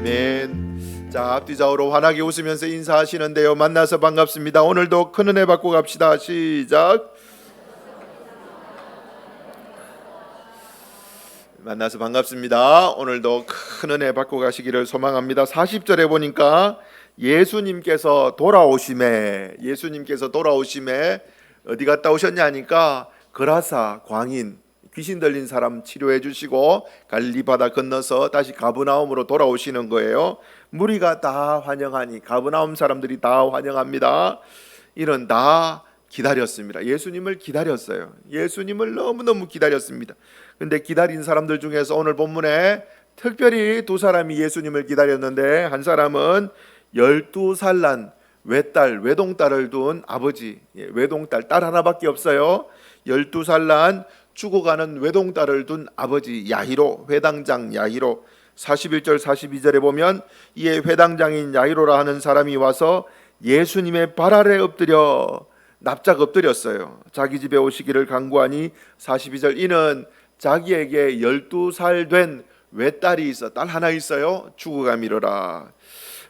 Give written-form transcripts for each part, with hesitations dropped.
아멘. 자, 앞뒤 좌우로 환하게 웃으면서 인사하시는데요. 만나서 반갑습니다. 오늘도 큰 은혜 받고 갑시다. 시작. 만나서 반갑습니다. 오늘도 큰 은혜 받고 가시기를 소망합니다. 40절에 보니까 예수님께서 돌아오심에 어디 갔다 오셨냐니까 거라사 광인 귀신 들린 사람 치료해 주시고 갈릴리 바다 건너서 다시 가브나움으로 돌아오시는 거예요. 무리가 다 환영하니 가브나움 사람들이 다 환영합니다. 이런 다 기다렸습니다. 예수님을 기다렸어요. 예수님을 너무너무 기다렸습니다. 근데 기다린 사람들 중에서 오늘 본문에 특별히 두 사람이 예수님을 기다렸는데, 한 사람은 12살 난 외동딸을 둔 아버지, 외동딸, 딸 하나밖에 없어요. 12살 난 죽어가는 외동딸을 둔 아버지 야히로, 회당장 야히로. 41절 42절에 보면 이에 회당장인 야히로라 하는 사람이 와서 예수님의 발 아래 엎드려 납작 엎드렸어요. 자기 집에 오시기를 간구하니 42절 이는 자기에게 12살 된 외딸이 있어, 딸 하나 있어요. 죽어가미로라.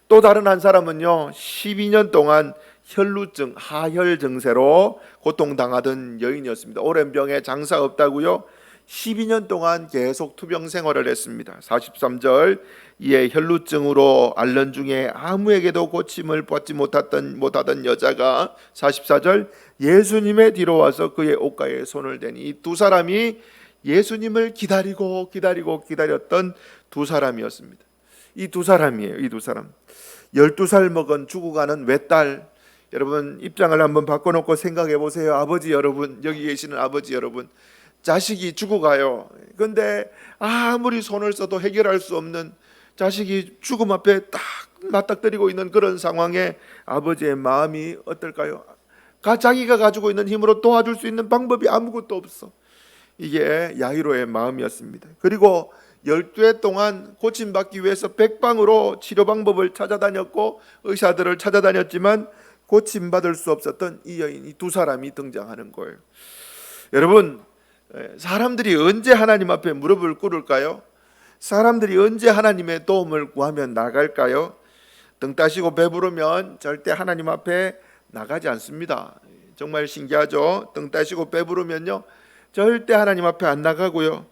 또 다른 한 사람은요, 12년 동안 혈루증, 하혈 증세로 고통당하던 여인이었습니다. 오랜 병에 장사 없다고요. 12년 동안 계속 투병 생활을 했습니다. 43절 이에 혈루증으로 앓는 중에 아무에게도 고침을 받지 못하던 여자가 44절 예수님의 뒤로 와서 그의 옷가에 손을 대니, 이 두 사람이 예수님을 기다렸던 두 사람이었습니다. 이 두 사람이에요. 이 두 사람. 12살 먹은 죽어가는 외딸. 여러분 입장을 한번 바꿔놓고 생각해 보세요. 아버지 여러분, 여기 계시는 아버지 여러분, 자식이 죽어가요. 그런데 아무리 손을 써도 해결할 수 없는, 자식이 죽음 앞에 딱 맞닥뜨리고 있는 그런 상황에 아버지의 마음이 어떨까요? 자기가 가지고 있는 힘으로 도와줄 수 있는 방법이 아무것도 없어. 이게 야히로의 마음이었습니다. 그리고 12해 동안 고침받기 위해서 백방으로 치료 방법을 찾아다녔고 의사들을 찾아다녔지만 고침받을 수 없었던 이 여인, 이 두 사람이 등장하는 거예요. 여러분, 사람들이 언제 하나님 앞에 무릎을 꿇을까요? 사람들이 언제 하나님의 도움을 구하면 나갈까요? 등 따시고 배부르면 절대 하나님 앞에 나가지 않습니다. 정말 신기하죠? 등 따시고 배부르면요, 절대 하나님 앞에 안 나가고요.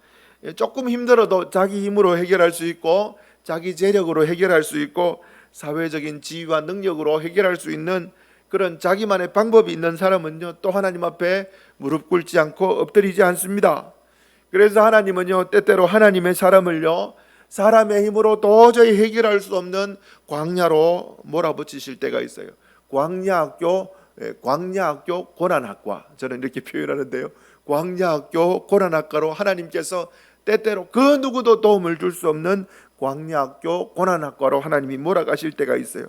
조금 힘들어도 자기 힘으로 해결할 수 있고 자기 재력으로 해결할 수 있고 사회적인 지위와 능력으로 해결할 수 있는 그런 자기만의 방법이 있는 사람은요, 또 하나님 앞에 무릎 꿇지 않고 엎드리지 않습니다. 그래서 하나님은요, 때때로 하나님의 사람을요, 사람의 힘으로 도저히 해결할 수 없는 광야로 몰아붙이실 때가 있어요. 광야학교 고난학과, 저는 이렇게 표현하는데요. 광야학교 고난학과로 하나님께서 때때로 그 누구도 도움을 줄 수 없는 광야학교 고난학과로 하나님이 몰아가실 때가 있어요.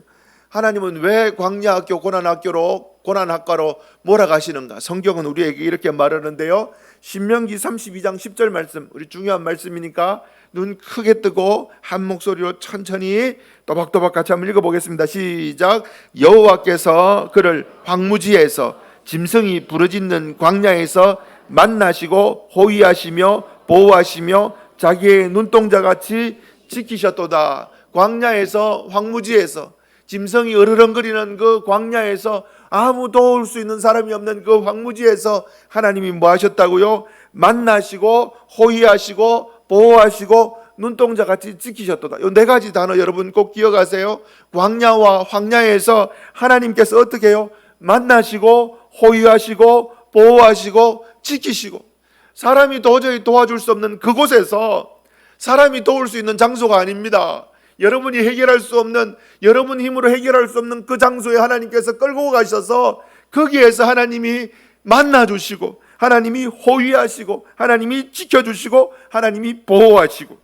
하나님은 왜 광야학교 고난학과로 몰아가시는가? 성경은 우리에게 이렇게 말하는데요. 신명기 32장 10절 말씀, 우리 중요한 말씀이니까 눈 크게 뜨고 한 목소리로 천천히 또박또박 같이 한번 읽어보겠습니다. 시작. 여호와께서 그를 황무지에서 짐승이 부르짖는 광야에서 만나시고 호위하시며 보호하시며 자기의 눈동자같이 지키셨도다. 광야에서, 황무지에서, 짐승이 으르렁거리는 그 광야에서, 아무 도울 수 있는 사람이 없는 그 황무지에서 하나님이 뭐 하셨다고요? 만나시고 호위하시고 보호하시고 눈동자같이 지키셨도다. 이 네 가지 단어 여러분 꼭 기억하세요. 광야와 황야에서 하나님께서 어떻게 해요? 만나시고 호위하시고 보호하시고 지키시고. 사람이 도저히 도와줄 수 없는 그곳에서, 사람이 도울 수 있는 장소가 아닙니다. 여러분이 해결할 수 없는, 여러분 힘으로 해결할 수 없는 그 장소에 하나님께서 끌고 가셔서 거기에서 하나님이 만나주시고 하나님이 호위하시고 하나님이 지켜주시고 하나님이 보호하시고.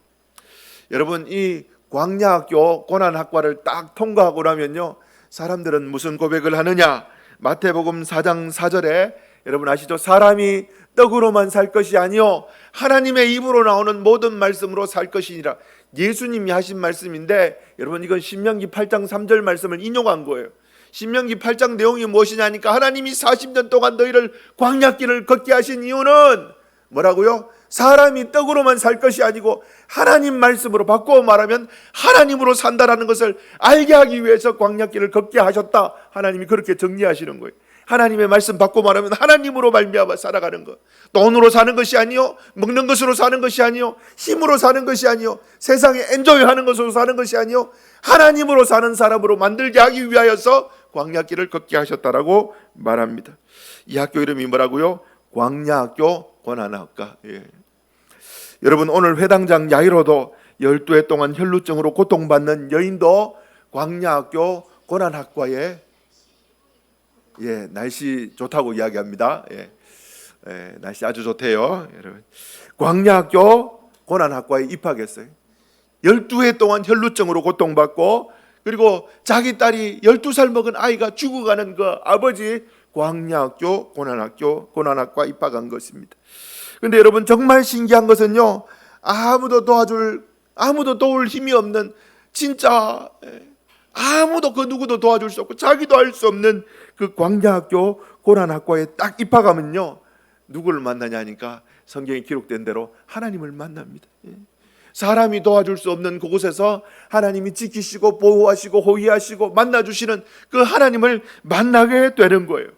여러분, 이 광야학교 고난학과를 딱 통과하고 나면요, 사람들은 무슨 고백을 하느냐? 마태복음 4장 4절에 여러분 아시죠? 사람이 떡으로만 살 것이 아니요 하나님의 입으로 나오는 모든 말씀으로 살 것이니라. 예수님이 하신 말씀인데, 여러분 이건 신명기 8장 3절 말씀을 인용한 거예요. 신명기 8장 내용이 무엇이냐니까 하나님이 40년 동안 너희를 광야길을 걷게 하신 이유는 뭐라고요? 사람이 떡으로만 살 것이 아니고 하나님 말씀으로 바꾸어 말하면 하나님으로 산다라는 것을 알게 하기 위해서 광야길을 걷게 하셨다. 하나님이 그렇게 정리하시는 거예요. 하나님의 말씀 바꾸어 말하면 하나님으로 말미암아 살아가는 것. 돈으로 사는 것이 아니요, 먹는 것으로 사는 것이 아니요, 힘으로 사는 것이 아니요, 세상에 엔조이하는 것으로 사는 것이 아니요, 하나님으로 사는 사람으로 만들게 하기 위하여서 광야길을 걷게 하셨다라고 말합니다. 이 학교 이름이 뭐라고요? 광야학교 고난학과. 여러분, 오늘 회당장 야이로도 12해 동안 혈루증으로 고통받는 여인도 광야학교 고난학과에 날씨 좋다고 이야기합니다. 날씨 아주 좋대요. 여러분, 광야학교 고난학과에 입학했어요. 12해 동안 혈루증으로 고통받고, 그리고 자기 딸이 12살 먹은 아이가 죽어가는 그 아버지 광야학교 고난학과 입학한 것입니다. 근데 여러분, 정말 신기한 것은요, 아무도 도울 힘이 없는, 진짜 아무도 그 누구도 도와줄 수 없고 자기도 할 수 없는 그 광야학교 고난학과에 딱 입학하면요, 누구를 만나냐니까 성경에 기록된 대로 하나님을 만납니다. 사람이 도와줄 수 없는 그곳에서 하나님이 지키시고 보호하시고 호위하시고 만나주시는 그 하나님을 만나게 되는 거예요.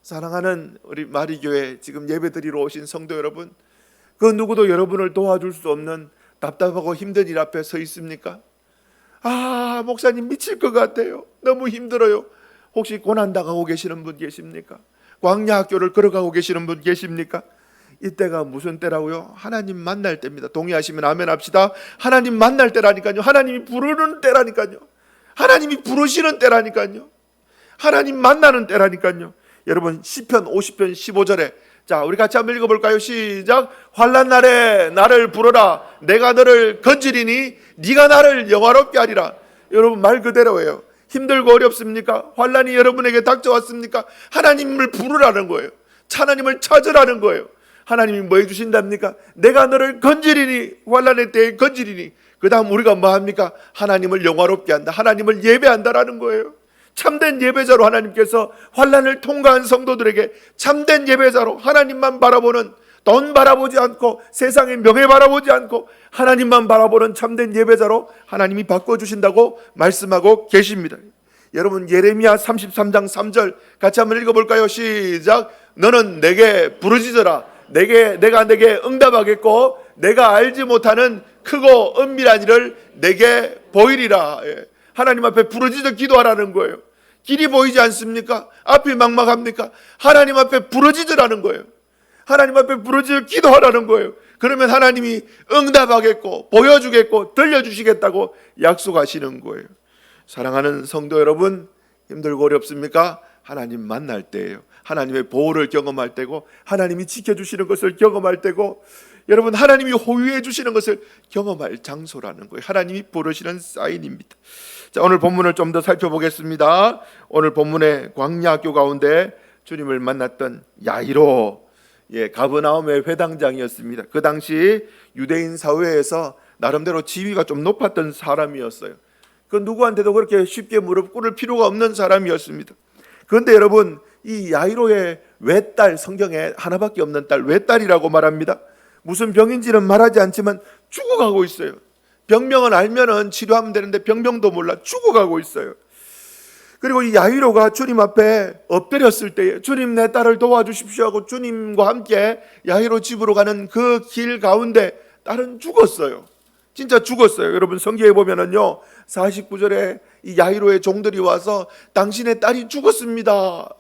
사랑하는 우리 마리교회 지금 예배드리러 오신 성도 여러분, 그 누구도 여러분을 도와줄 수 없는 답답하고 힘든 일 앞에 서 있습니까? 목사님 미칠 것 같아요. 너무 힘들어요. 혹시 고난당하고 계시는 분 계십니까? 광야학교를 걸어가고 계시는 분 계십니까? 이때가 무슨 때라고요? 하나님 만날 때입니다. 동의하시면 아멘 합시다. 하나님 만날 때라니까요. 하나님이 부르는 때라니까요. 하나님이 부르시는 때라니까요. 하나님 만나는 때라니까요. 여러분, 시편 50편 15절에, 자, 우리 같이 한번 읽어볼까요? 시작. 환난 날에 나를 부르라. 내가 너를 건지리니 네가 나를 영화롭게 하리라. 여러분, 말 그대로예요. 힘들고 어렵습니까? 환난이 여러분에게 닥쳐왔습니까? 하나님을 부르라는 거예요. 하나님을 찾으라는 거예요. 하나님이 뭐 해주신답니까? 내가 너를 건지리니, 환난의 때에 건지리니. 그 다음 우리가 뭐 합니까? 하나님을 영화롭게 한다. 하나님을 예배한다라는 거예요. 참된 예배자로 하나님께서 환난을 통과한 성도들에게 참된 예배자로 하나님만 바라보는, 돈 바라보지 않고 세상의 명예 바라보지 않고 하나님만 바라보는 참된 예배자로 하나님이 바꿔주신다고 말씀하고 계십니다. 여러분, 예레미야 33장 3절 같이 한번 읽어볼까요? 시작. 너는 내게 부르짖어라. 내가 내게 응답하겠고 내가 알지 못하는 크고 은밀한 일을 내게 보이리라. 하나님 앞에 부르짖어 기도하라는 거예요. 길이 보이지 않습니까? 앞이 막막합니까? 하나님 앞에 부르짖으라는 거예요. 하나님 앞에 부르짖어 기도하라는 거예요. 그러면 하나님이 응답하겠고 보여주겠고 들려주시겠다고 약속하시는 거예요. 사랑하는 성도 여러분, 힘들고 어렵습니까? 하나님 만날 때예요. 하나님의 보호를 경험할 때고, 하나님이 지켜주시는 것을 경험할 때고, 여러분, 하나님이 호위해 주시는 것을 경험할 장소라는 거예요. 하나님이 부르시는 사인입니다. 자, 오늘 본문을 좀 더 살펴보겠습니다. 오늘 본문의 광야학교 가운데 주님을 만났던 야이로, 가버나움의 회당장이었습니다. 그 당시 유대인 사회에서 나름대로 지위가 좀 높았던 사람이었어요. 그 누구한테도 그렇게 쉽게 무릎 꿇을 필요가 없는 사람이었습니다. 그런데 여러분, 이 야이로의 외딸, 성경에 하나밖에 없는 딸, 외딸이라고 말합니다. 무슨 병인지는 말하지 않지만 죽어가고 있어요. 병명은 알면은 치료하면 되는데 병명도 몰라 죽어가고 있어요. 그리고 이 야이로가 주님 앞에 엎드렸을 때에 주님, 내 딸을 도와주십시오 하고 주님과 함께 야이로 집으로 가는 그 길 가운데 딸은 죽었어요. 진짜 죽었어요. 여러분, 성경에 보면은요, 49절에 이 야이로의 종들이 와서 당신의 딸이 죽었습니다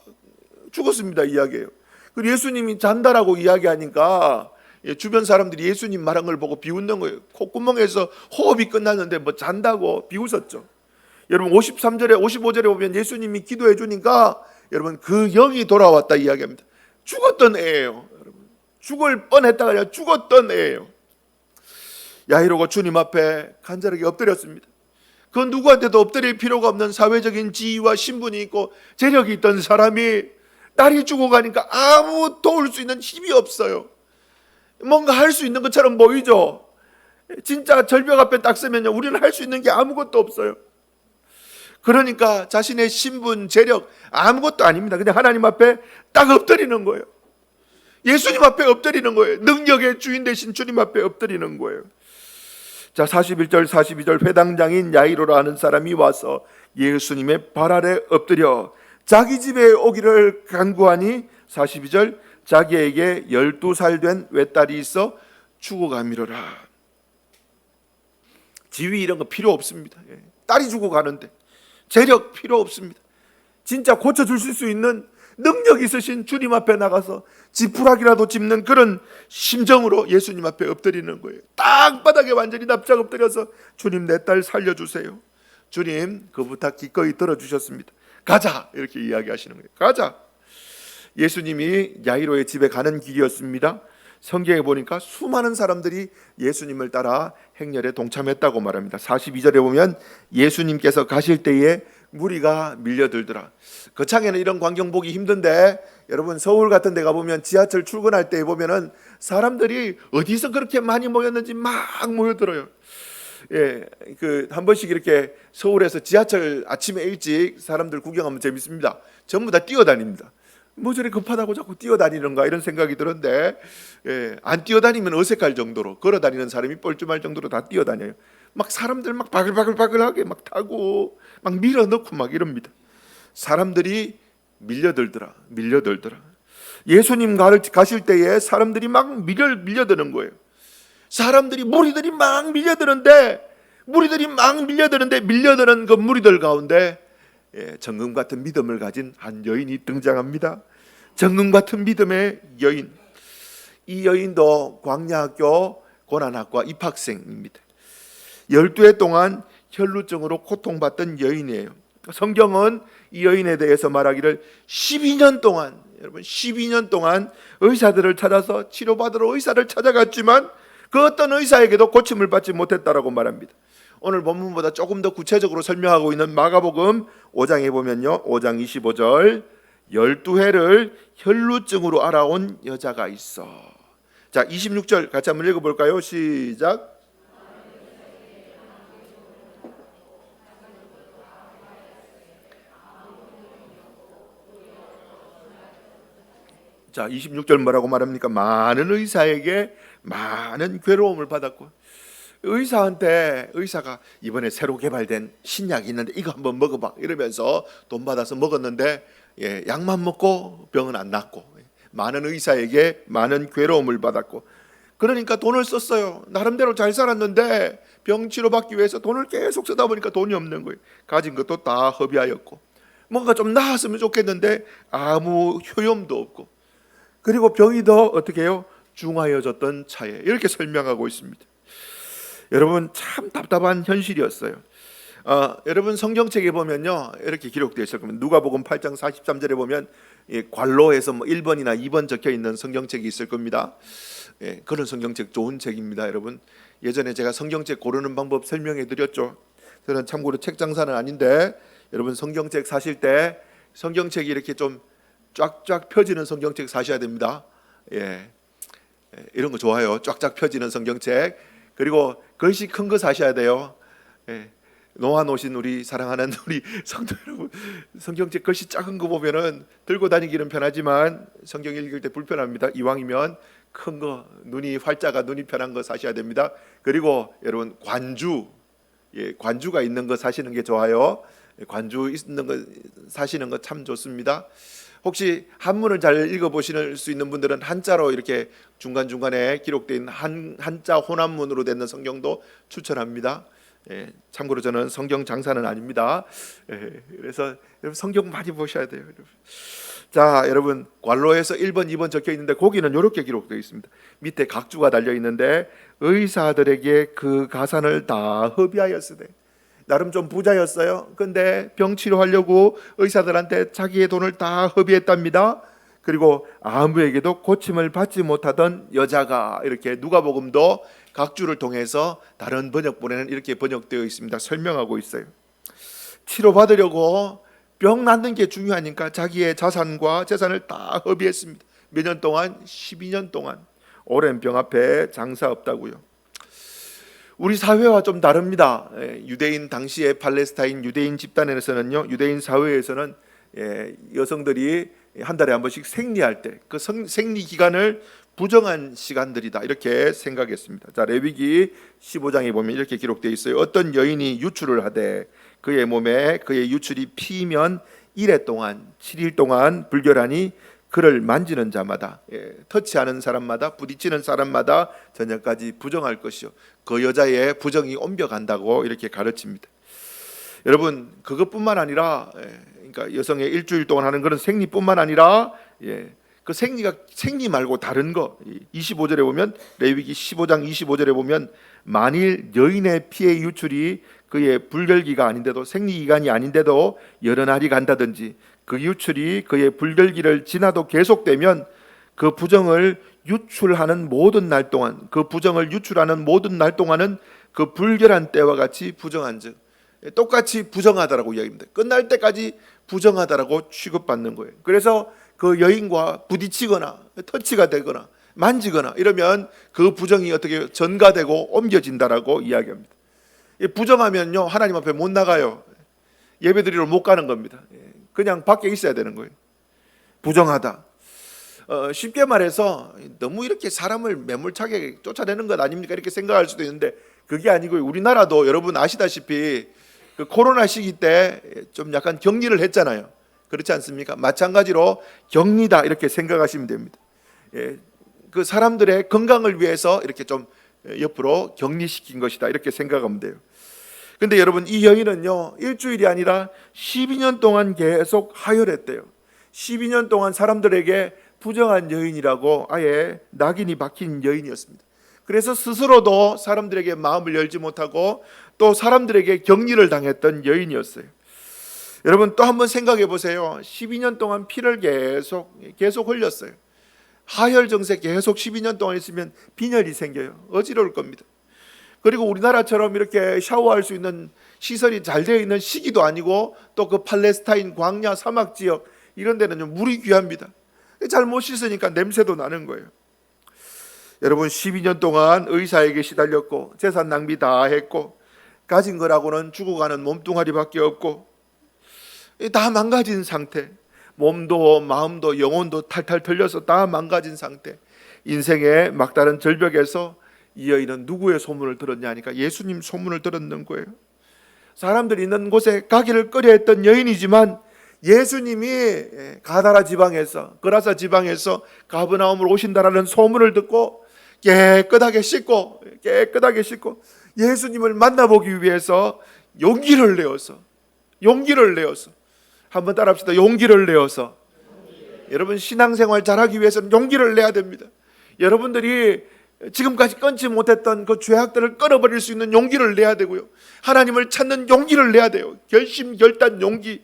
이야기해요. 그리고 예수님이 잔다라고 이야기하니까 주변 사람들이 예수님 말한 걸 보고 비웃는 거예요. 콧구멍에서 호흡이 끝났는데 뭐 잔다고 비웃었죠. 여러분, 53절에 55절에 보면 예수님이 기도해 주니까 여러분, 그 영이 돌아왔다 이야기합니다. 죽었던 애예요. 여러분, 죽을 뻔했다가 아니라 죽었던 애예요. 야이로가 주님 앞에 간절하게 엎드렸습니다. 그 누구한테도 엎드릴 필요가 없는 사회적인 지위와 신분이 있고 재력이 있던 사람이 딸이 죽어가니까 아무 도울 수 있는 힘이 없어요. 뭔가 할 수 있는 것처럼 보이죠. 진짜 절벽 앞에 딱 서면요, 우리는 할 수 있는 게 아무것도 없어요. 그러니까 자신의 신분, 재력 아무것도 아닙니다. 그냥 하나님 앞에 딱 엎드리는 거예요. 예수님 앞에 엎드리는 거예요. 능력의 주인 되신 주님 앞에 엎드리는 거예요. 자, 41절 42절 회당장인 야이로라 하는 사람이 와서 예수님의 발 아래 엎드려 자기 집에 오기를 간구하니 42절 자기에게 12살 된 외딸이 있어 죽어가미로라. 지위 이런 거 필요 없습니다. 딸이 죽어가는데 재력 필요 없습니다. 진짜 고쳐주실 수 있는 능력 있으신 주님 앞에 나가서 지푸라기라도 짚는 그런 심정으로 예수님 앞에 엎드리는 거예요. 땅바닥에 완전히 납작 엎드려서 주님 내 딸 살려주세요. 주님 그 부탁 기꺼이 들어주셨습니다. 가자 이렇게 이야기하시는 거예요. 가자. 예수님이 야이로의 집에 가는 길이었습니다. 성경에 보니까 수많은 사람들이 예수님을 따라 행렬에 동참했다고 말합니다. 42절에 보면 예수님께서 가실 때에 무리가 밀려들더라. 거창에는 이런 광경 보기 힘든데 여러분 서울 같은 데 가보면 지하철 출근할 때 보면은 사람들이 어디서 그렇게 많이 모였는지 막 모여들어요. 한 번씩 이렇게 서울에서 지하철 아침에 일찍 사람들 구경하면 재밌습니다. 전부 다 뛰어다닙니다. 뭐 저래 급하다고 자꾸 뛰어다니는가 이런 생각이 드는데 안 뛰어다니면 어색할 정도로 걸어다니는 사람이 뻘쭘할 정도로 다 뛰어다녀요. 막 사람들 막 바글바글바글하게 막 타고 막 밀어넣고 막 이럽니다. 사람들이 밀려들더라. 예수님 가실 때에 사람들이 막 밀려드는 거예요. 무리들이 막 밀려드는데 밀려드는 그 무리들 가운데 정금 같은 믿음을 가진 한 여인이 등장합니다. 정금 같은 믿음의 여인. 이 여인도 광야학교 고난학과 입학생입니다. 12해 동안 혈루증으로 고통받던 여인이에요. 성경은 이 여인에 대해서 말하기를 12년 동안 의사들을 찾아서 치료받으러 의사를 찾아갔지만 그 어떤 의사에게도 고침을 받지 못했다라고 말합니다. 오늘 본문보다 조금 더 구체적으로 설명하고 있는 마가복음 5장에 보면요, 5장 25절 12회를 혈루증으로 알아온 여자가 있어. 자, 26절 같이 한번 읽어볼까요? 시작. 자, 26절 뭐라고 말합니까? 많은 의사에게 많은 괴로움을 받았고, 의사가 이번에 새로 개발된 신약이 있는데 이거 한번 먹어봐 이러면서 돈 받아서 먹었는데 약만 먹고 병은 안 낫고, 많은 의사에게 많은 괴로움을 받았고, 그러니까 돈을 썼어요. 나름대로 잘 살았는데 병 치료받기 위해서 돈을 계속 쓰다 보니까 돈이 없는 거예요. 가진 것도 다 허비하였고, 뭔가 좀 나았으면 좋겠는데 아무 효용도 없고, 그리고 병이 더 어떻게 해요? 중하여졌던 차에, 이렇게 설명하고 있습니다. 여러분 참 답답한 현실이었어요. 여러분 성경책에 보면요 이렇게 기록되어 있을 겁니다. 누가복음 8장 43절에 보면 괄로에서 1번이나 2번 적혀 있는 성경책이 있을 겁니다. 그런 성경책 좋은 책입니다. 여러분 예전에 제가 성경책 고르는 방법 설명해 드렸죠. 저는 참고로 책 장사는 아닌데 여러분 성경책 사실 때 성경책이 이렇게 좀 쫙쫙 펴지는 성경책 사셔야 됩니다. 이런 거 좋아요. 쫙쫙 펴지는 성경책. 그리고 글씨 큰 거 사셔야 돼요. 놓아놓으신 우리 사랑하는 우리 성도 여러분, 성경책 글씨 작은 거 보면은 들고 다니기는 편하지만 성경 읽을 때 불편합니다. 이왕이면 큰 거, 눈이 활자가 눈이 편한 거 사셔야 됩니다. 그리고 여러분 관주가 있는 거 사시는 게 좋아요. 관주 있는 거 사시는 거 참 좋습니다. 혹시 한문을 잘 읽어보실 수 있는 분들은 한자로 이렇게 중간중간에 기록된 한자 혼합문으로 된 성경도 추천합니다. 참고로 저는 성경 장사는 아닙니다. 그래서 여러분 성경 많이 보셔야 돼요. 여러분. 자, 여러분 괄로에서 1번, 2번 적혀 있는데 거기는 이렇게 기록되어 있습니다. 밑에 각주가 달려 있는데 의사들에게 그 가산을 다 허비하였으되, 나름 좀 부자였어요. 근데 병 치료하려고 의사들한테 자기의 돈을 다 허비했답니다. 그리고 아무에게도 고침을 받지 못하던 여자가, 이렇게 누가복음도 각주를 통해서 다른 번역본에는 이렇게 번역되어 있습니다. 설명하고 있어요. 치료받으려고 병 낫는 게 중요하니까 자기의 자산과 재산을 다 허비했습니다. 몇 년 동안? 12년 동안. 오랜 병 앞에 장사 없다고요. 우리 사회와 좀 다릅니다. 유대인 당시의 팔레스타인 유대인 집단에서는요, 유대인 사회에서는 여성들이 한 달에 한 번씩 생리할 때 그 생리 기간을 부정한 시간들이다 이렇게 생각했습니다. 자, 레위기 15장에 보면 이렇게 기록되어 있어요. 어떤 여인이 유출을 하되 그의 몸에 그의 유출이 피면 1회 동안 7일 동안 불결하니 그를 만지는 자마다 터치하는 사람마다 부딪히는 사람마다 저녁까지 부정할 것이요 그 여자의 부정이 옮겨간다고 이렇게 가르칩니다. 여러분 그것뿐만 아니라 그러니까 여성의 일주일 동안 하는 그런 생리뿐만 아니라 그 생리가 생리 말고 다른 거 25절에 보면 레위기 15장 25절에 보면 만일 여인의 피의 유출이 그의 불결기가 아닌데도 생리기간이 아닌데도 여러 날이 간다든지 그 유출이 그의 불결기를 지나도 계속되면 그 부정을 유출하는 모든 날 동안 그 부정을 유출하는 모든 날 동안은 그 불결한 때와 같이 부정한즉 똑같이 부정하다라고 이야기합니다. 끝날 때까지 부정하다라고 취급받는 거예요. 그래서 그 여인과 부딪히거나 터치가 되거나 만지거나 이러면 그 부정이 어떻게 전가되고 옮겨진다라고 이야기합니다. 부정하면요 하나님 앞에 못 나가요. 예배드리러 못 가는 겁니다. 그냥 밖에 있어야 되는 거예요. 부정하다. 쉽게 말해서 너무 이렇게 사람을 매몰차게 쫓아내는 것 아닙니까? 이렇게 생각할 수도 있는데 그게 아니고요. 우리나라도 여러분 아시다시피 그 코로나 시기 때 좀 약간 격리를 했잖아요. 그렇지 않습니까? 마찬가지로 격리다 이렇게 생각하시면 됩니다. 그 사람들의 건강을 위해서 이렇게 좀 옆으로 격리시킨 것이다 이렇게 생각하면 돼요. 근데 여러분 이 여인은요 일주일이 아니라 12년 동안 계속 하혈했대요. 12년 동안 사람들에게 부정한 여인이라고 아예 낙인이 박힌 여인이었습니다. 그래서 스스로도 사람들에게 마음을 열지 못하고 또 사람들에게 격리를 당했던 여인이었어요. 여러분 또 한번 생각해 보세요. 12년 동안 피를 계속 흘렸어요. 하혈 증세 계속 12년 동안 있으면 빈혈이 생겨요. 어지러울 겁니다. 그리고 우리나라처럼 이렇게 샤워할 수 있는 시설이 잘 되어 있는 시기도 아니고 또 그 팔레스타인 광야 사막 지역 이런 데는 물이 귀합니다. 잘 못 씻으니까 냄새도 나는 거예요. 여러분 12년 동안 의사에게 시달렸고 재산 낭비 다 했고 가진 거라고는 죽어가는 몸뚱아리밖에 없고 다 망가진 상태, 몸도 마음도 영혼도 탈탈 털려서 다 망가진 상태, 인생의 막다른 절벽에서 이 여인은 누구의 소문을 들었냐 하니까 예수님 소문을 들었는 거예요. 사람들이 있는 곳에 가기를 꺼려했던 여인이지만 예수님이 가다라 지방에서 그라사 지방에서 가버나움으로 오신다라는 소문을 듣고 깨끗하게 씻고 예수님을 만나보기 위해서 용기를 내어서 한번 따라합시다. 용기를 내어서. 여러분 신앙생활 잘하기 위해서는 용기를 내야 됩니다. 여러분들이 지금까지 끊지 못했던 그 죄악들을 끊어버릴 수 있는 용기를 내야 되고요. 하나님을 찾는 용기를 내야 돼요. 결심, 결단, 용기.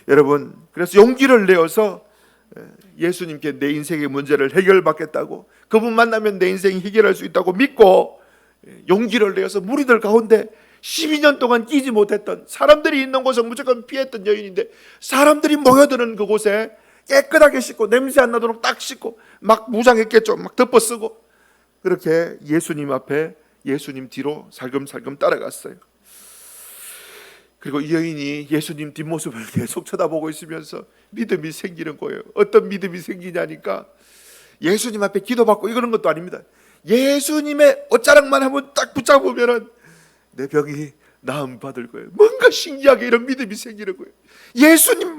여러분 그래서 용기를 내어서 예수님께 내 인생의 문제를 해결받겠다고 그분 만나면 내 인생이 해결할 수 있다고 믿고 용기를 내어서 무리들 가운데 12년 동안 끼지 못했던 사람들이 있는 곳을 무조건 피했던 여인인데 사람들이 모여드는 그곳에 깨끗하게 씻고 냄새 안 나도록 딱 씻고 막 무장했겠죠. 막 덮어쓰고 그렇게 예수님 앞에 예수님 뒤로 살금살금 따라갔어요. 그리고 이 여인이 예수님 뒷모습을 계속 쳐다보고 있으면서 믿음이 생기는 거예요. 어떤 믿음이 생기냐니까 예수님 앞에 기도받고 이러는 것도 아닙니다. 예수님의 옷자락만 한번 딱 붙잡으면은 내 병이 나음 받을 거예요. 뭔가 신기하게 이런 믿음이 생기는 거예요. 예수님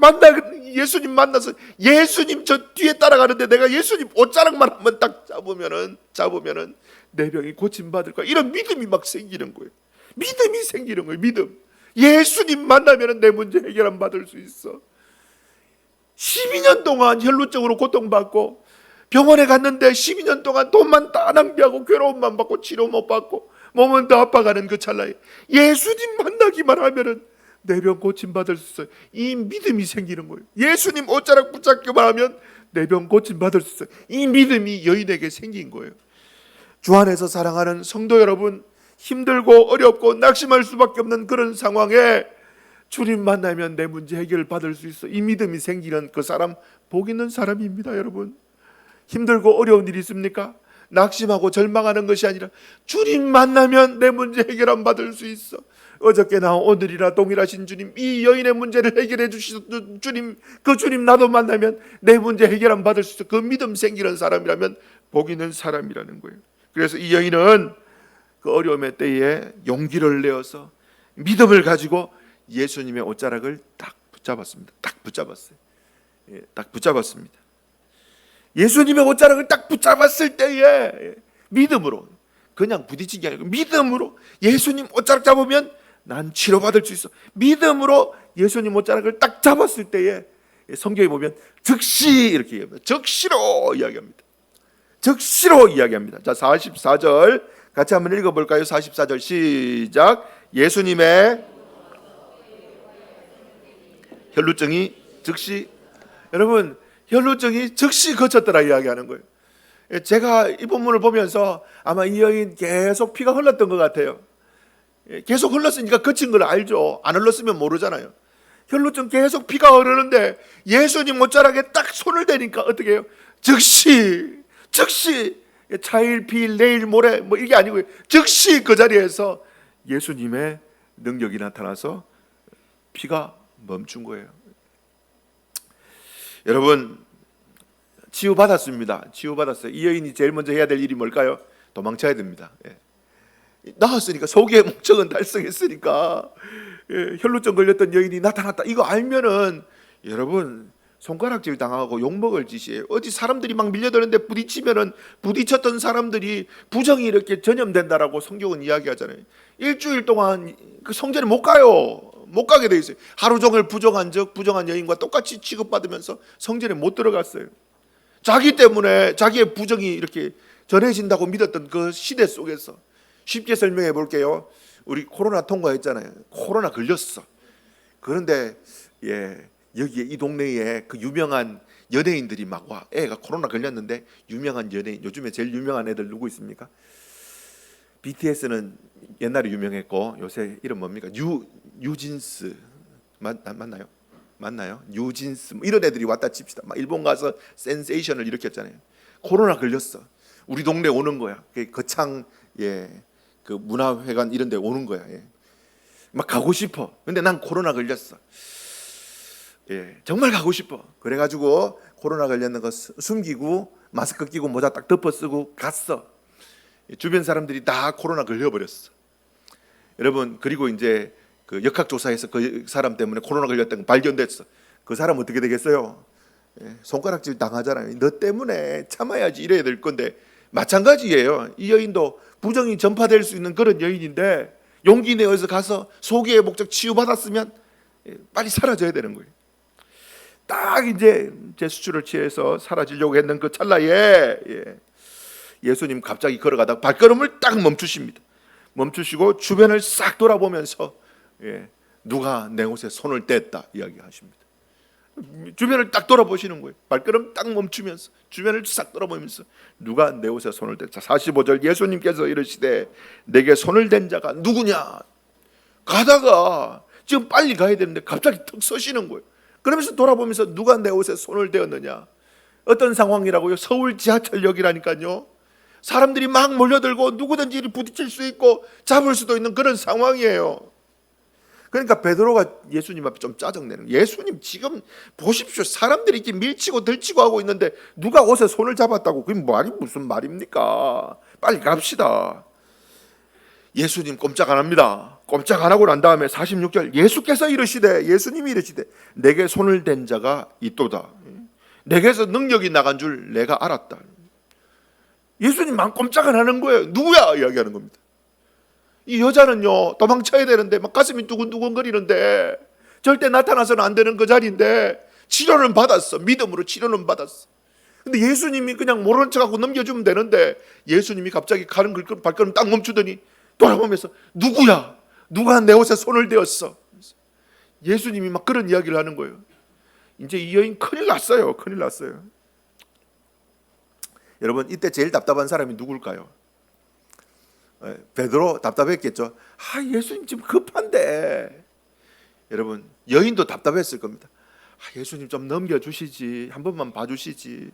만나서 예수님 저 뒤에 따라가는데 내가 예수님 옷자락만 한번 딱 잡으면은 내 병이 고침 받을 거야. 이런 믿음이 막 생기는 거예요. 믿음이 생기는 거예요. 믿음. 예수님 만나면은 내 문제 해결 안 받을 수 있어. 12년 동안 혈루증으로 고통받고 병원에 갔는데 12년 동안 돈만 다 낭비하고 괴로움만 받고 치료 못 받고 몸은 더 아파가는 그 찰나에 예수님 만나기만 하면은 내 병 고침 받을 수 있어요. 이 믿음이 생기는 거예요. 예수님 옷자락 붙잡기만 하면 내 병 고침 받을 수 있어요. 이 믿음이 여인에게 생긴 거예요. 주 안에서 사랑하는 성도 여러분, 힘들고 어렵고 낙심할 수밖에 없는 그런 상황에 주님 만나면 내 문제 해결을 받을 수 있어. 이 믿음이 생기는 그 사람 복 있는 사람입니다. 여러분 힘들고 어려운 일이 있습니까? 낙심하고 절망하는 것이 아니라 주님 만나면 내 문제 해결함 받을 수 있어. 어저께나 오늘이나 동일하신 주님, 이 여인의 문제를 해결해 주시던 주님, 그 주님 나도 만나면 내 문제 해결함 받을 수 있어. 그 믿음 생기는 사람이라면 복 있는 사람이라는 거예요. 그래서 이 여인은 그 어려움의 때에 용기를 내어서 믿음을 가지고 예수님의 옷자락을 딱 붙잡았습니다. 딱 붙잡았어요. 딱 붙잡았습니다. 예수님의 옷자락을 딱 붙잡았을 때에 믿음으로, 그냥 부딪힌 게 아니고 믿음으로 예수님 옷자락 잡으면 난 치료받을 수 있어. 믿음으로 예수님 옷자락을 딱 잡았을 때에 성경에 보면 즉시 이렇게 얘기합니다. 즉시로 이야기합니다. 즉시로 이야기합니다. 자, 44절 같이 한번 읽어볼까요? 44절 시작. 예수님의 혈루증이 즉시, 여러분 혈루증이 즉시 거쳤더라 이야기하는 거예요. 제가 이 본문을 보면서 아마 이 여인 계속 피가 흘렀던 것 같아요. 계속 흘렀으니까 거친 걸 알죠. 안 흘렀으면 모르잖아요. 혈루증 계속 피가 흐르는데 예수님 옷자락에 딱 손을 대니까 어떻게 해요? 즉시 차일 피일 내일 모레 뭐 이게 아니고요. 즉시 그 자리에서 예수님의 능력이 나타나서 피가 멈춘 거예요. 여러분 치유받았습니다. 치유받았어요. 이 여인이 제일 먼저 해야 될 일이 뭘까요? 도망쳐야 됩니다. 나았으니까 소기의 목적은 달성했으니까 혈루증 걸렸던 여인이 나타났다. 이거 알면은 여러분 손가락질 당하고 욕먹을 짓이에요. 어디 사람들이 막 밀려드는데 부딪히면은 부딪혔던 사람들이 부정이 이렇게 전염된다라고 성경은 이야기하잖아요. 일주일 동안 그 성전에 못 가요. 못 가게 돼 있어요. 하루 종일 부정한 여인과 똑같이 취급받으면서 성전에 못 들어갔어요. 자기 때문에 자기의 부정이 이렇게 전해진다고 믿었던 그 시대 속에서 쉽게 설명해 볼게요. 우리 코로나 통과했잖아요. 코로나 걸렸어. 그런데 여기에 이 동네에 그 유명한 연예인들이 막 와. 애가 코로나 걸렸는데 유명한 연예인, 요즘에 제일 유명한 애들 누구 있습니까? BTS는 옛날에 유명했고 요새 이름 뭡니까? 뉴진스 맞나요? 맞나요? 뉴진스 뭐 이런 애들이 왔다 칩시다. 막 일본 가서 센세이션을 일으켰잖아요. 코로나 걸렸어. 우리 동네 오는 거야. 거창 그 문화회관 이런 데 오는 거야. 막 가고 싶어. 근데 난 코로나 걸렸어. 정말 가고 싶어. 그래가지고 코로나 걸렸는 거 숨기고 마스크 끼고 모자 딱 덮어 쓰고 갔어. 주변 사람들이 다 코로나 걸려버렸어. 여러분 그리고 이제 그 역학조사에서 그 사람 때문에 코로나 걸렸다는 거 발견됐어. 그 사람 어떻게 되겠어요? 손가락질 당하잖아요. 너 때문에 참아야지 이래야 될 건데 마찬가지예요. 이 여인도 부정이 전파될 수 있는 그런 여인인데 용기 내어서 가서 소기의 목적 치유받았으면 빨리 사라져야 되는 거예요. 딱 이제 제수출을 취해서 사라지려고 했는 그 찰나에 예수님 갑자기 걸어가다가 발걸음을 딱 멈추십니다. 멈추시고 주변을 싹 돌아보면서 누가 내 옷에 손을 댔다 이야기하십니다. 주변을 딱 돌아보시는 거예요. 발걸음 딱 멈추면서 주변을 싹 돌아보면서 누가 내 옷에 손을 댔다. 45절 예수님께서 이르시되 내게 손을 댄 자가 누구냐. 가다가 지금 빨리 가야 되는데 갑자기 턱 서시는 거예요. 그러면서 돌아보면서 누가 내 옷에 손을 대었느냐. 어떤 상황이라고요? 서울 지하철역이라니까요. 사람들이 막 몰려들고 누구든지 부딪힐 수 있고 잡을 수도 있는 그런 상황이에요. 그러니까 베드로가 예수님 앞에 좀 짜증내는 거예요. 예수님 지금 보십시오. 사람들이 이렇게 밀치고 들치고 하고 있는데 누가 옷에 손을 잡았다고. 그게 말이 무슨 말입니까? 빨리 갑시다. 예수님 꼼짝 안 합니다. 꼼짝 안 하고 난 다음에 46절 예수께서 이르시되 예수님이 이르시되 내게 손을 댄 자가 있도다. 내게서 능력이 나간 줄 내가 알았다. 예수님만 꼼짝 안 하는 거예요. 누구야? 이야기하는 겁니다. 이 여자는요 도망쳐야 되는데 막 가슴이 두근두근 거리는데 절대 나타나서는 안 되는 그 자리인데 치료는 받았어. 믿음으로 치료는 받았어. 근데 예수님이 그냥 모르는 척하고 넘겨주면 되는데 예수님이 갑자기 가는 발걸음 딱 멈추더니 돌아보면서 누구야? 누가 내 옷에 손을 대었어? 예수님이 막 그런 이야기를 하는 거예요. 이제 이 여인 큰일 났어요. 큰일 났어요. 여러분 이때 제일 답답한 사람이 누굴까요? 베드로 답답했겠죠. 예수님 지금 급한데. 여러분 여인도 답답했을 겁니다. 예수님 좀 넘겨주시지. 한 번만 봐주시지.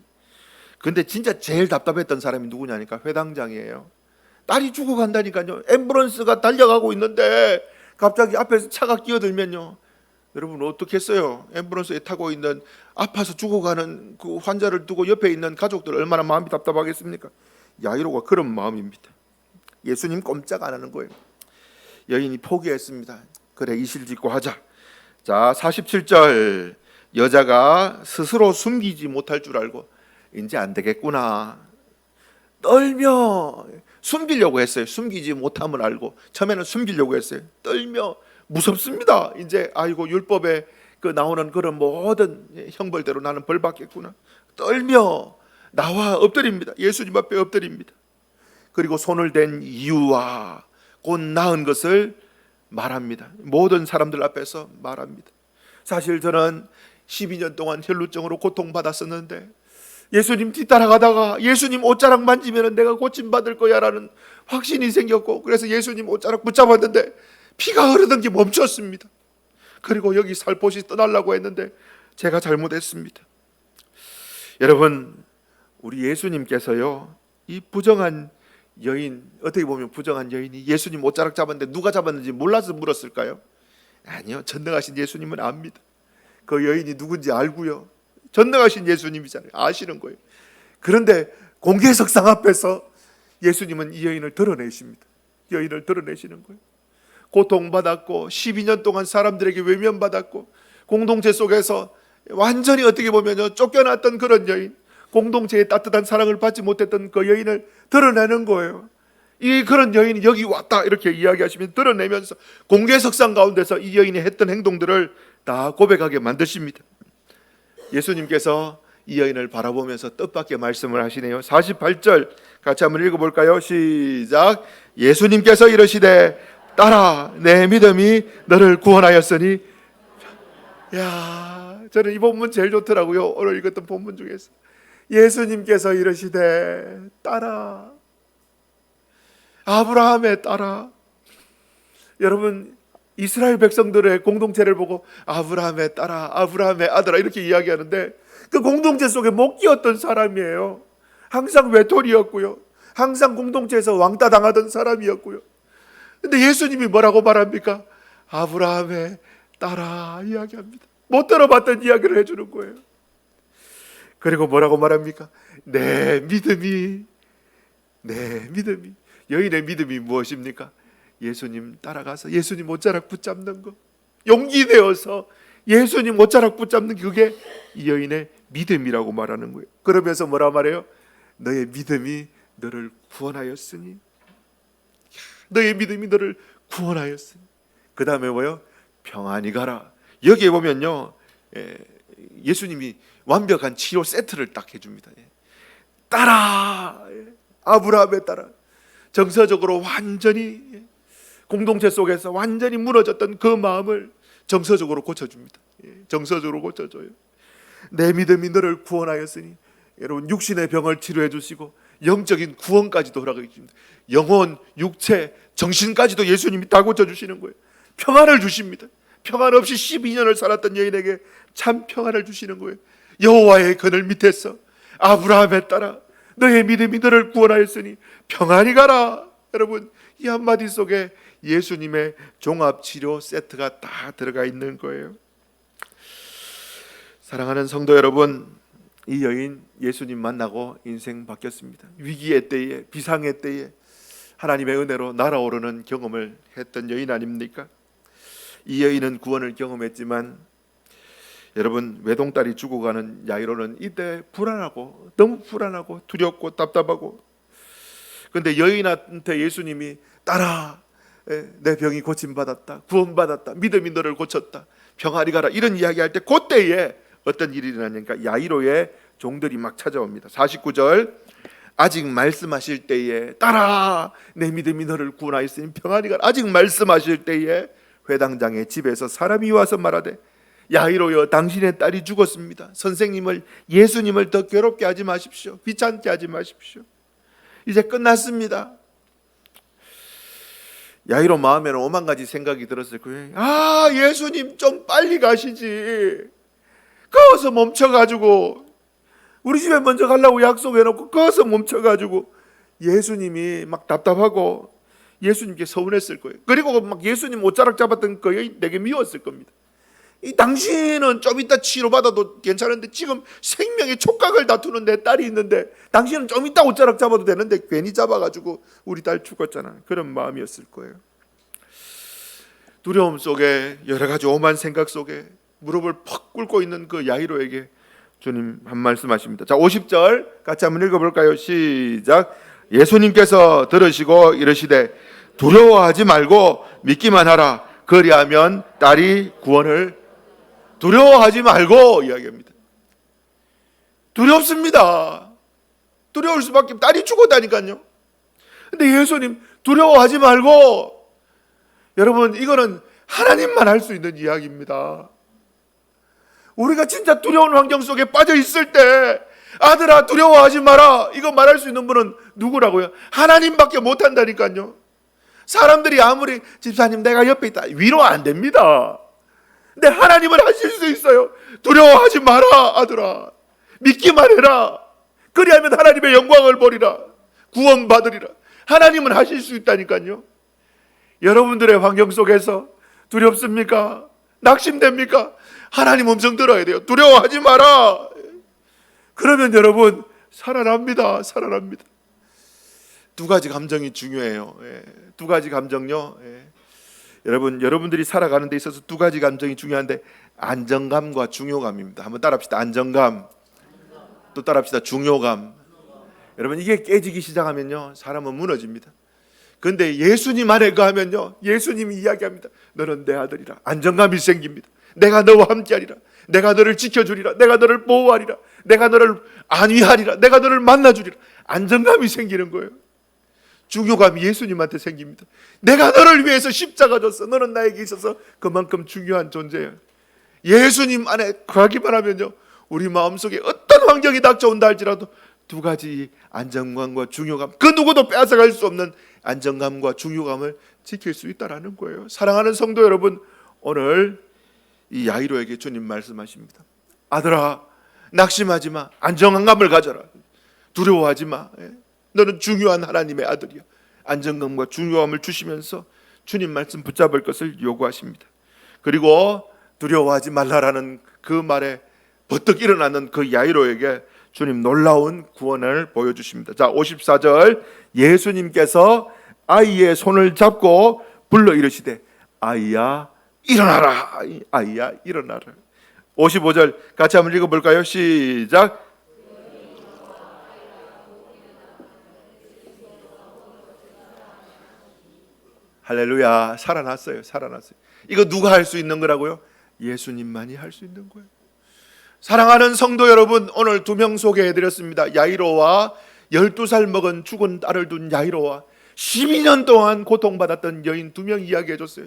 근데 진짜 제일 답답했던 사람이 누구냐니까 회당장이에요. 딸이 죽어간다니까요. 앰뷸런스가 달려가고 있는데 갑자기 앞에서 차가 끼어들면요, 여러분 어떻겠어요? 앰뷸런스에 타고 있는 아파서 죽어가는 그 환자를 두고 옆에 있는 가족들 얼마나 마음이 답답하겠습니까? 야이로가 그런 마음입니다. 예수님 꼼짝 안 하는 거예요. 여인이 포기했습니다. 그래, 이실직고 하자. 자, 47절, 여자가 스스로 숨기지 못할 줄 알고 이제 안 되겠구나 떨며 숨기려고 했어요. 숨기지 못함을 알고 처음에는 숨기려고 했어요. 떨며 무섭습니다. 이제 아이고, 율법에 그 나오는 그런 모든 형벌대로 나는 벌 받겠구나. 떨며 나와 엎드립니다. 예수님 앞에 엎드립니다. 그리고 손을 댄 이유와 곧 나은 것을 말합니다. 모든 사람들 앞에서 말합니다. 사실 저는 12년 동안 혈루증으로 고통받았었는데 예수님 뒤따라가다가 예수님 옷자락 만지면 내가 고침받을 거야 라는 확신이 생겼고, 그래서 예수님 옷자락 붙잡았는데 피가 흐르던 게 멈췄습니다. 그리고 여기 살포시 떠나려고 했는데 제가 잘못했습니다. 여러분, 우리 예수님께서요, 이 부정한 여인, 어떻게 보면 부정한 여인이 예수님 옷자락 잡았는데 누가 잡았는지 몰라서 물었을까요? 아니요, 전능하신 예수님은 압니다. 그 여인이 누군지 알고요, 전능하신 예수님이잖아요. 아시는 거예요. 그런데 공개석상 앞에서 예수님은 이 여인을 드러내십니다. 여인을 드러내시는 거예요. 고통받았고 12년 동안 사람들에게 외면받았고 공동체 속에서 완전히 어떻게 보면 쫓겨났던 그런 여인, 공동체의 따뜻한 사랑을 받지 못했던 그 여인을 드러내는 거예요. 이 그런 여인이 여기 왔다 이렇게 이야기하시면 드러내면서 공개석상 가운데서 이 여인이 했던 행동들을 다 고백하게 만드십니다. 예수님께서 이 여인을 바라보면서 뜻밖의 말씀을 하시네요. 48절 같이 한번 읽어볼까요? 시작. 예수님께서 이르시되 딸아, 내 믿음이 너를 구원하였으니. 야, 저는 이 본문 제일 좋더라고요. 오늘 읽었던 본문 중에서. 예수님께서 이르시되 딸아, 아브라함의 딸아. 여러분, 이스라엘 백성들의 공동체를 보고 아브라함의 딸아, 아브라함의 아들아 이렇게 이야기하는데 그 공동체 속에 못 끼었던 사람이에요. 항상 외톨이였고요, 항상 공동체에서 왕따 당하던 사람이었고요. 근데 예수님이 뭐라고 말합니까? 아브라함의 딸아 이야기합니다. 못 들어봤던 이야기를 해주는 거예요. 그리고 뭐라고 말합니까? 내 믿음이. 여인의 믿음이 무엇입니까? 예수님 따라가서 예수님 옷자락 붙잡는 거, 용기 내어서 예수님 옷자락 붙잡는 그게 이 여인의 믿음이라고 말하는 거예요. 그러면서 뭐라 말해요? 너의 믿음이 너를 구원하였으니. 너의 믿음이 너를 구원하였으니. 그 다음에 뭐요? 평안히 가라. 여기에 보면요, 예수님이 완벽한 치료 세트를 딱 해줍니다. 따라, 아브라함의 따라. 정서적으로 완전히 공동체 속에서 완전히 무너졌던 그 마음을 정서적으로 고쳐줍니다. 정서적으로 고쳐줘요. 내 믿음이 너를 구원하였으니. 여러분, 육신의 병을 치료해 주시고 영적인 구원까지도 허락해 주십니다. 영혼, 육체, 정신까지도 예수님이 다 고쳐주시는 거예요. 평안을 주십니다. 평안 없이 12년을 살았던 여인에게 참 평안을 주시는 거예요. 여호와의 그늘 밑에서 아브라함의 딸아, 너의 믿음이 너를 구원하였으니 평안히 가라. 여러분, 이 한마디 속에 예수님의 종합치료 세트가 다 들어가 있는 거예요. 사랑하는 성도 여러분, 이 여인 예수님 만나고 인생 바뀌었습니다. 위기의 때에, 비상의 때에 하나님의 은혜로 날아오르는 경험을 했던 여인 아닙니까? 이 여인은 구원을 경험했지만 여러분, 외동딸이 죽어가는 야이로는 이때 불안하고, 너무 불안하고 두렵고 답답하고, 그런데 여인한테 예수님이 딸아, 내 병이 고침받았다, 구원받았다, 믿음이 너를 고쳤다, 평안히 가라 이런 이야기할 때 그때에 어떤 일이 일어나니까 야이로의 종들이 막 찾아옵니다. 49절 아직 말씀하실 때에 딸아, 내 믿음이 너를 구원하였으니 평안히 가라. 아직 말씀하실 때에 회당장의 집에서 사람이 와서 말하되 야이로여, 당신의 딸이 죽었습니다. 선생님을, 예수님을 더 괴롭게 하지 마십시오. 귀찮게 하지 마십시오. 이제 끝났습니다. 야이로 마음에는 오만 가지 생각이 들었을 거예요. 아, 예수님 좀 빨리 가시지. 거기서 멈춰가지고 우리 집에 먼저 가려고 약속해놓고 거기서 멈춰가지고 예수님이 막 답답하고 예수님께 서운했을 거예요. 그리고 막 예수님 옷자락 잡았던 거에 되게 미웠을 겁니다. 이 당신은 좀 이따 치료받아도 괜찮은데 지금 생명의 촉각을 다투는 내 딸이 있는데 당신은 좀 이따 옷자락 잡아도 되는데 괜히 잡아가지고 우리 딸 죽었잖아. 그런 마음이었을 거예요. 두려움 속에 여러 가지 오만 생각 속에 무릎을 퍽 꿇고 있는 그 야이로에게 주님 한 말씀 하십니다. 자, 50절 같이 한번 읽어볼까요? 시작. 예수님께서 들으시고 이르시되 두려워하지 말고 믿기만 하라. 그리하면 딸이 구원을. 두려워하지 말고 이야기합니다. 두렵습니다. 두려울 수밖에. 딸이 죽었다니까요. 근데 예수님 두려워하지 말고. 여러분, 이거는 하나님만 할 수 있는 이야기입니다. 우리가 진짜 두려운 환경 속에 빠져 있을 때 아들아 두려워하지 마라 이거 말할 수 있는 분은 누구라고요? 하나님밖에 못한다니까요. 사람들이 아무리 집사님 내가 옆에 있다 위로 안 됩니다. 근데 하나님은 하실 수 있어요. 두려워하지 마라 아들아, 믿기만 해라. 그리하면 하나님의 영광을 보리라, 구원받으리라. 하나님은 하실 수 있다니까요. 여러분들의 환경 속에서 두렵습니까? 낙심됩니까? 하나님 음성 들어야 돼요. 두려워하지 마라. 그러면 여러분 살아납니다. 살아납니다. 두 가지 감정이 중요해요. 두 가지 감정요. 여러분들이 살아가는 데 있어서 두 가지 감정이 중요한데 안정감과 중요감입니다. 한번 따라합시다. 안정감. 또 따라합시다. 중요감. 여러분 이게 깨지기 시작하면요 사람은 무너집니다. 그런데 예수님 안에 가면요 예수님이 이야기합니다. 너는 내 아들이라. 안정감이 생깁니다. 내가 너와 함께하리라. 내가 너를 지켜주리라. 내가 너를 보호하리라. 내가 너를 안위하리라. 내가 너를 만나주리라. 안정감이 생기는 거예요. 중요감이 예수님한테 생깁니다. 내가 너를 위해서 십자가 졌어. 너는 나에게 있어서 그만큼 중요한 존재야. 예수님 안에 가기만 하면요 우리 마음속에 어떤 환경이 닥쳐온다 할지라도 두 가지 안정감과 중요감, 그 누구도 빼앗아갈 수 없는 안정감과 중요감을 지킬 수 있다는 거예요. 사랑하는 성도 여러분, 오늘 이 야이로에게 주님 말씀하십니다. 아들아 낙심하지 마. 안정감을 가져라. 두려워하지 마. 너는 중요한 하나님의 아들이야. 안정감과 중요함을 주시면서 주님 말씀 붙잡을 것을 요구하십니다. 그리고 두려워하지 말라라는 그 말에 버뜩 일어나는 그 야이로에게 주님 놀라운 구원을 보여주십니다. 자, 54절 예수님께서 아이의 손을 잡고 불러 이르시되 아이야 일어나라. 아이야 일어나라. 55절 같이 한번 읽어볼까요? 시작. 할렐루야. 살아났어요. 살아났어요. 이거 누가 할 수 있는 거라고요? 예수님만이 할 수 있는 거예요. 사랑하는 성도 여러분, 오늘 두 명 소개해드렸습니다. 야이로와 12살 먹은 죽은 딸을 둔 야이로와 12년 동안 고통받았던 여인 두 명 이야기해줬어요.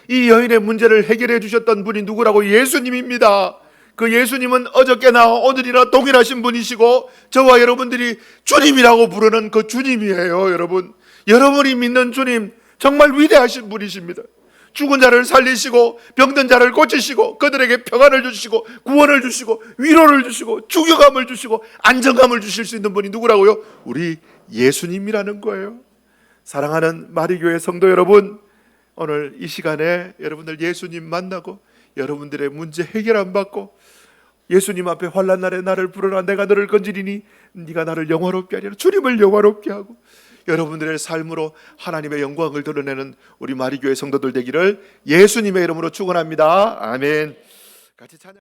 이 여인의 문제를 해결해 주셨던 분이 누구라고? 예수님입니다. 그 예수님은 어저께나 오늘이나 동일하신 분이시고 저와 여러분들이 주님이라고 부르는 그 주님이에요. 여러분이 믿는 주님 정말 위대하신 분이십니다. 죽은 자를 살리시고 병든 자를 고치시고 그들에게 평안을 주시고 구원을 주시고 위로를 주시고 중요감을 주시고 안정감을 주실 수 있는 분이 누구라고요? 우리 예수님이라는 거예요. 사랑하는 마리교회 성도 여러분, 오늘 이 시간에 여러분들 예수님 만나고 여러분들의 문제 해결 안 받고 예수님 앞에 환난 날에 나를 부르라. 내가 너를 건지리니 네가 나를 영화롭게 하리라. 주님을 영화롭게 하고 여러분들의 삶으로 하나님의 영광을 드러내는 우리 마리교회 성도들 되기를 예수님의 이름으로 축원합니다. 아멘. 같이 찬양.